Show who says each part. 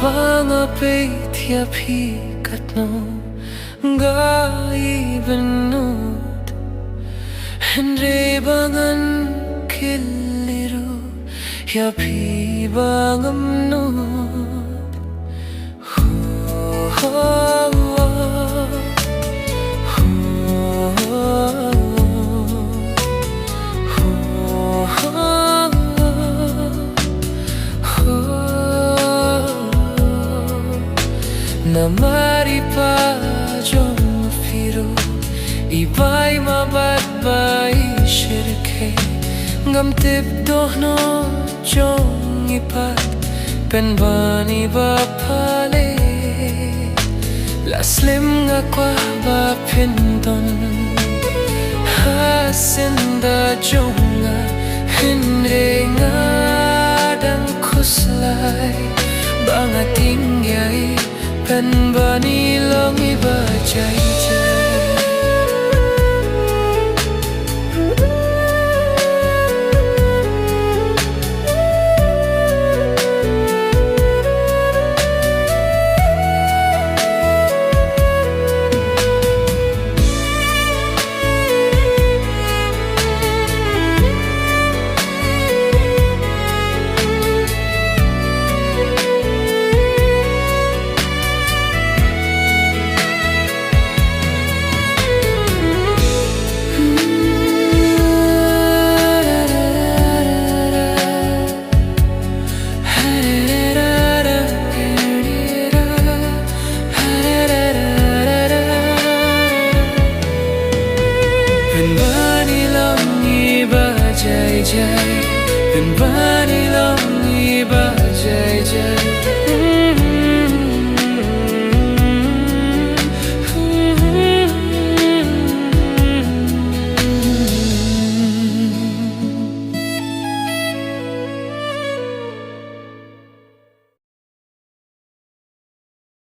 Speaker 1: shaphang a peit thiah phi katno gai jemnud Hynrei bangan kylli ru thiah phi bangam nud namar pa jong firu ibai ma bat bai shirke ngam tip dohnud jong ipat Pynban ba phale la slim nga kwa ba Pynban hasin da jonga Hynrei nga dang khuslai banga tingyai Pynban long ba chai chai Pynban long ba